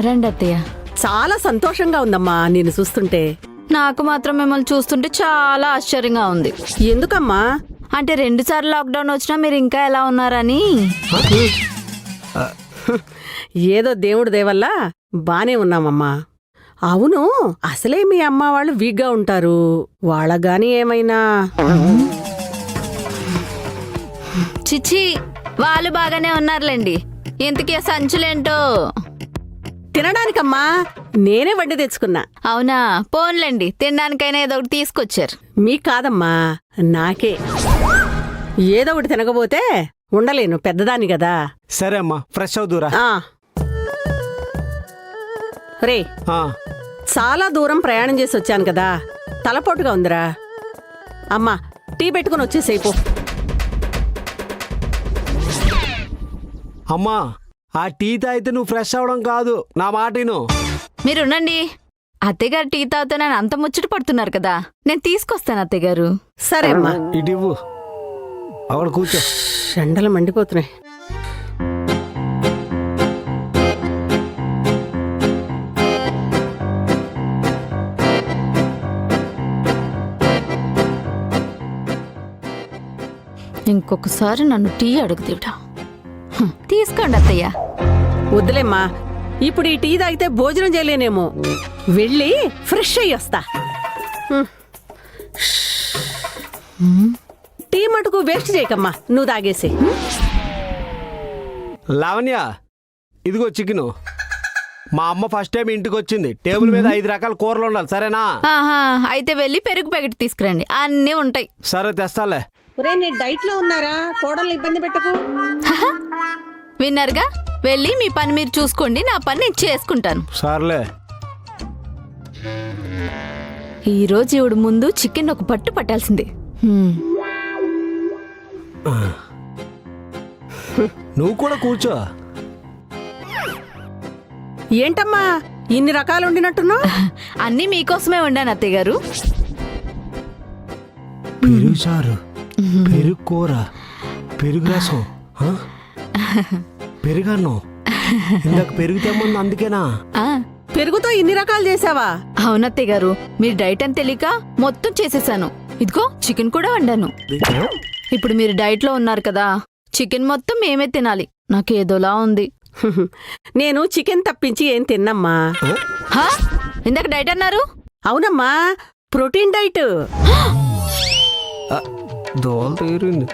రండి అత్తయ్య. చాలా సంతోషంగా ఉందమ్మా నిన్ను చూస్తుంటే. నాకు మాత్రం మిమ్మల్ని చూస్తుంటే చాలా ఆశ్చర్యంగా ఉంది. ఎందుకమ్మా? అంటే 2 సార్లు లాక్డౌన్ వచ్చినా మీరు ఇంకా ఎలా ఉన్నారని. ఏదో దేవుడి దేవల్ల బానే ఉన్నామమ్మా. అవును, అసలే మీ అమ్మ వాళ్ళు వీక్గా ఉంటారు. వాళ్ళగాని ఏమైనా? చిచ్చి, వాళ్ళు బాగానే ఉన్నారులేండి. ఇంతకీ ఆ సంచులేంటో? తినడానికమ్మా, నేనే వండి తెచ్చుకున్నా. అవునా, పోన్లేండి, తినడానికైనా ఏదో ఒకటి తీసుకొచ్చారు. మీకు కాదమ్మా, నాకే. ఏదో ఒకటి తినకపోతే ఉండలేను, పెద్దదాని కదా. సరే అమ్మా, ఫ్రెష్ అవుదురా. రే, చాలా దూరం ప్రయాణం చేసి వచ్చాను కదా, తలపోటుగా ఉందిరా. అమ్మా, టీ పెట్టుకుని వచ్చేసేపు. అమ్మా, ఆ టీ తాగితే నువ్వు ఫ్రెష్ అవడం కాదు, నా మాటను. మీరుండండి. అత్తయ్యగారు టీ తాగుతానని అంత ముచ్చట పడుతున్నారు కదా, నేను తీసుకొస్తాను అత్తయ్యగారు. సరే అమ్మా, ఇటు ఇవ్వు. అక్కడ కూర్చో. ఎండలు మండిపోతున్నాయి. ఇంకొకసారి నన్ను టీ అడుగుతాడా? తీసుకోండి అత్తయ్య. వద్దులేమ్మా, ఇప్పుడు ఈ టీ తాగితే భోజనం చేయలేనేమో. వెళ్ళి ఫ్రెష్ అయ్యి వస్తా. టీ మటుకు వేస్ట్ చేయకమ్మా, నువ్వు తాగేసి. లావణ్య, ఇదిగో చికెను. మా అమ్మ ఫస్ట్ టైం ఇంటికి వచ్చింది. టేబుల్ మీద 5 రకాల కూరలు ఉండాలి, సరేనా? ఆహా, అయితే వెళ్ళి పెరుగు ప్యాకెట్ తీసుకురండి, అన్నీ ఉంటాయి. సరే, తెస్తాలే. నేను డైట్ లో ఉన్నారా, కోడలు ఇబ్బంది పెట్టకు. విన్నారుగా, వెళ్ళి మీ పని మీరు చూసుకోండి, నా పని నేను చేసుకుంటాను. సర్లే. ఈరోజు ఇవిడు ముందు చికెన్ ఒక పట్టు పట్టాల్సిందే. నువ్వు కూడా కూర్చో. ఏంటమ్మా ఇన్ని రకాలు వండినట్టున్నావు? అన్నీ మీకోసమే వండాను అత్తయ్య గారు. పెరుగు చారు, పెరుగు కూర, పెరుగు రసం, పెరుగన్నం. ఇందాక పెరుగు తెమ్మంది అందుకేనా? పెరుగుతో ఇన్ని రకాలు చేసావా? అవునత్తయ్య గారు, మీరు డైట్ అని తెలియక మొత్తం చేసేసాను. ఇదిగో చికెన్ కూడా వండాను. ఇప్పుడు మీరు డైట్ లో ఉన్నారు కదా, చికెన్ మొత్తం మేమే తినాలి. నాకు ఏదోలా ఉంది. నేను చికెన్ తప్పించి ఏం తిన్నమ్మా. ఇందాక డైట్ అన్నారు? అవునమ్మా, ప్రోటీన్ డైట్. దోల తీరింది.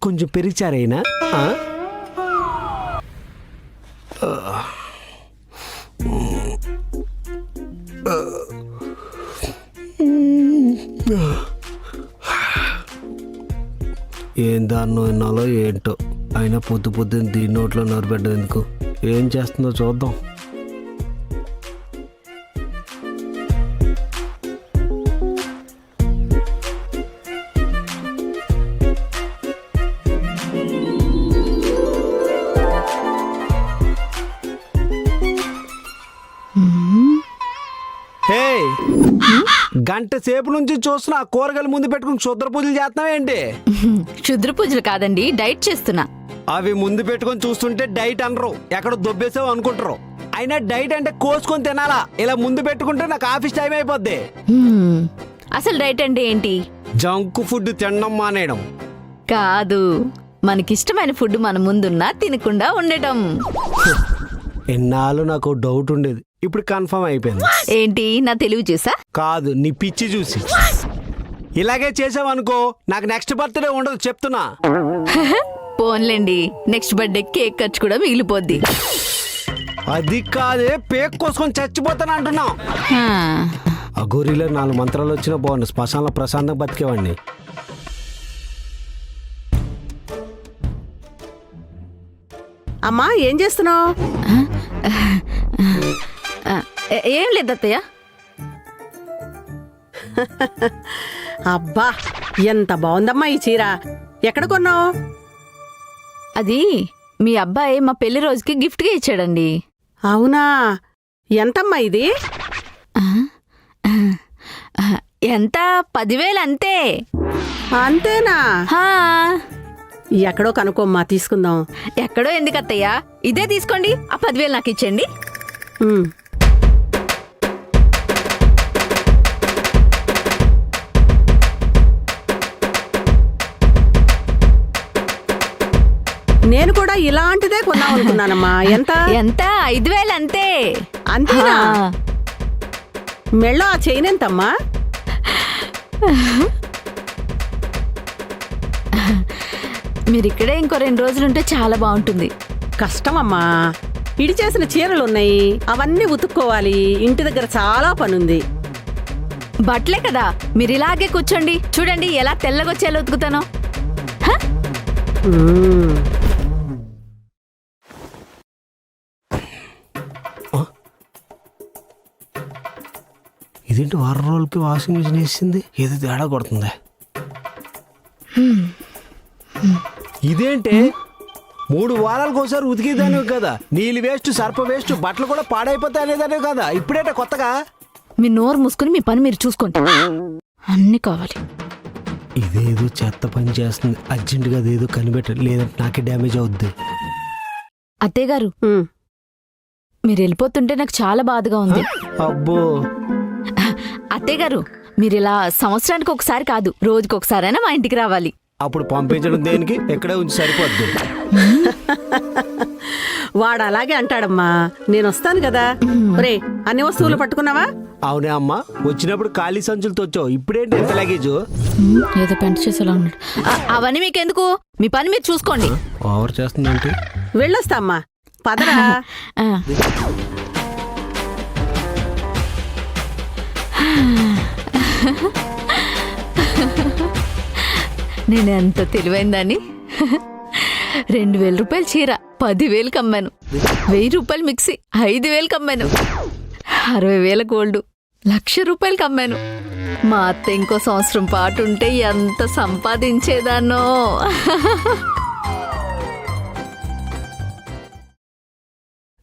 కొంచెం పెరిచారైనా? ఏం దాన్నో విన్నాలో ఏంటో, అయినా పొద్దున్న దీని నోట్లో నోరుపెట్టదు ఎందుకు? ఏం చేస్తుందో చూద్దాం. గంట సేపు నుంచి చూస్తున్నా, కూరగాయలు ముందు పెట్టుకుని క్షుద్ర పూజలు చేస్తున్నావేంటి? క్షుద్ర పూజలు కాదండి, డైట్ చేస్తున్నా. అవి ముందు పెట్టుకొని చూస్తుంటే డైట్ అనరు, ఎక్కడ దొబ్బేసావు అనుకుంటారు. అయినా డైట్ అంటే కోసుకొని తినాలా, ఇలా ముందు పెట్టుకుంటే నాకు ఆఫీస్ టైం అయిపోద్ది. అసలు డైట్ అంటే ఏంటి? జంక్ ఫుడ్ తినడం మానేయడం కాదు, మనకిష్టమైన ఫుడ్ మన ముందున్నా తినకుండా ఉండటం. ఎన్నాళ్ళు నాకు డౌట్ ఉండేది, ఇప్పుడు కన్ఫర్మ్ అయిపోయింది. ఏంటి, నా తెలివి చూసా? కాదు, నీ పిచ్చి చూసి. ఇలాగే చేసావనుకో నాకు నెక్స్ట్ బర్త్డే ఉండదు, చెప్తున్నా. పోన్లేండి, నెక్స్ట్ బర్త్డే కేక్ ఖర్చు కూడా మిగిలిపోద్ది. అది కాదే, పేక్ కోసుకొని చచ్చిపోతాను అంటున్నావు. ఆ గోరీలో 4 మంత్రాలు వచ్చినా బాగుండు, శ్మశానంలో ప్రశాంతంగా బతికేవాడిని. అమ్మా, ఏం చేస్తున్నావు? ఏం లేదు అత్తయ్య. అబ్బా, ఎంత బాగుందమ్మా ఈ చీర. ఎక్కడ కొన్నావు? అది మీ అబ్బాయి మా పెళ్లి రోజుకి గిఫ్ట్గా ఇచ్చాడండి. అవునా, ఎంతమ్మా ఇది? ఎంత? 10,000 అంతే. అంతేనా? ఎక్కడో కనుకోమ్మా, తీసుకుందాం. ఎక్కడో ఎందుకు అత్తయ్య, ఇదే తీసుకోండి. ఆ 10,000 నాకు ఇచ్చేయండి. ఉమ్. నేను కూడా ఇలాంటిదే కొన్నాం అనుకున్నానమ్మా. ఎంత? ఎంత? 5,000 అంతే. అంతేనా? ఆ. మెళ్ళో ఆ చైన్ ఎంతమ్మా? మీరిక్కడే ఇంకో 2 రోజులుంటే చాలా బాగుంటుంది. కష్టమమ్మా, ఇడి చేసిన చీరలున్నాయి, అవన్నీ ఉతుక్కోవాలి. ఇంటి దగ్గర చాలా పనుంది. బట్టలే కదా, మీరు ఇలాగే కూర్చోండి. చూడండి ఎలా తెల్లగొచ్చేలా ఉతుకుతానో. ఉమ్. ఇదేంటి వారం రోజులకి వాషింగ్ మిషన్ వేసింది? ఏదో తేడా కొడుతుంది. ఇదేంటి 3 వారాలకు ఒకసారి ఉతికేదానివి కదా, నీళ్ళు వేస్ట్, సర్ప వేస్ట్, బట్టలు కూడా పాడైపోతాయి అనేదానివి కదా, ఇప్పుడేట కొత్తగా? మీ నోరు మూసుకుని మీ పని మీరు చూసుకోండి. అన్నీ కావాలి. ఇదేదో చెత్త పని చేస్తుంది. అర్జెంటుగా అదేదో కనిపెట్టాలి, లేదంటే నాకే డ్యామేజ్ అవుద్ది. అత్తయ్య గారు, ఉమ్. మీరు వెళ్ళిపోతుంటే నాకు చాలా బాధగా ఉంది. అబ్బో, అత్తయ్య గారు, మీరు ఇలా సంవత్సరానికి ఒకసారి కాదు, రోజుకి ఒకసారైనా మా ఇంటికి రావాలి. అప్పుడు పంపించడం దేనికి? ఎక్కడే ఉంచి సరిపోద్ది. వాడు అలాగే అంటాడమ్మా. నేను వస్తాను కదా. రే, అన్ని వస్తువులు పట్టుకున్నావా? అవునే అమ్మా, వచ్చినప్పుడు ఖాళీ సంచులతో వచ్చావు, ఇప్పుడేంటి ఎంత లగేజ్? ఏదో పెంట చేసేలా ఉన్నాడు. అవన్నీ మీకెందుకు? మీ పని మీరు చూసుకోండి. ఓవర్ చేస్తుందంటే వెళ్ళొస్తా అమ్మా, పదరా. ఆ. నేను ఎంత తెలివైందాన్ని. 2,000 రూపాయల చీర 10,000 అమ్మాను. 1,000 రూపాయలు మిక్సీ 5,000 అమ్మాను. 60,000 గోల్డ్ 1,00,000 రూపాయలకి అమ్మాను. మా అత్త ఇంకో సంవత్సరం పాటు ఉంటే ఎంత సంపాదించేదాన్నో.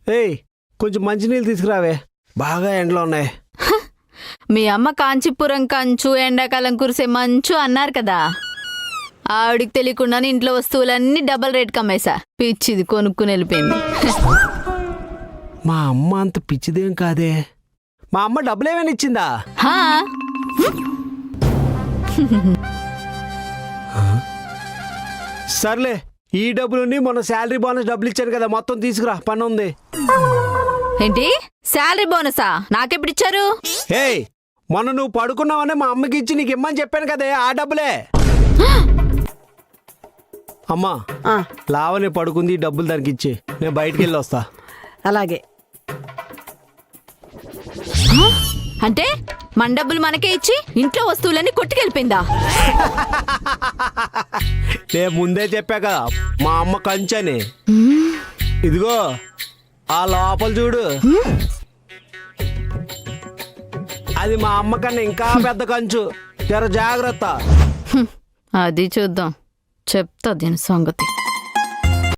ఏయ్, కొంచెం మంచినీళ్ళు తీసుకురావే, బాగా ఎండలో ఉన్నాయి. మీ అమ్మ కాంచీపురం కంచు, ఎండాకాలం కురిసే మంచు అన్నారు కదా. ఆవిడికి తెలియకుండానే ఇంట్లో వస్తువులన్నీ డబల్ రేట్కి అమ్మేశా. పిచ్చిది కొనుక్కుని వెళ్ళిపోయింది. మా అమ్మ అంత పిచ్చిదేం కాదే. మా అమ్మ డబ్బులు ఏమైనా ఇచ్చిందా? హా, సర్లే, ఈ డబ్బులుని మొన్న శాలరీ బోనస్ డబ్బులు ఇచ్చాను కదా, మొత్తం తీసుకురా, పని ఉంది. ఏంటి శాలరీ బోనసా? నాకెప్పుడు ఇచ్చారు? హే, మొన్న నువ్వు పడుకున్నావని మా అమ్మకి ఇచ్చి నీకు ఇమ్మని చెప్పాను కదే, ఆ డబ్బులే. అమ్మా, ఆ, లావనే పడుకుంది, ఈ డబ్బులు దానికి ఇచ్చి నేను బయటికి వెళ్ళి వస్తా. అలాగే. అంటే మన డబ్బులు మనకే ఇచ్చి ఇంట్లో వస్తువులన్నీ కొట్టుకెళ్ళిపోయిందా? నేను ముందే చెప్పా కదా మా అమ్మ కంచని. ఇదిగో ఆ లోపల చూడు, అది మా అమ్మ కన్నా ఇంకా పెద్ద కంచు, జర జాగ్రత్త. అది చూద్దాం, చెప్తా దీని సంగతి.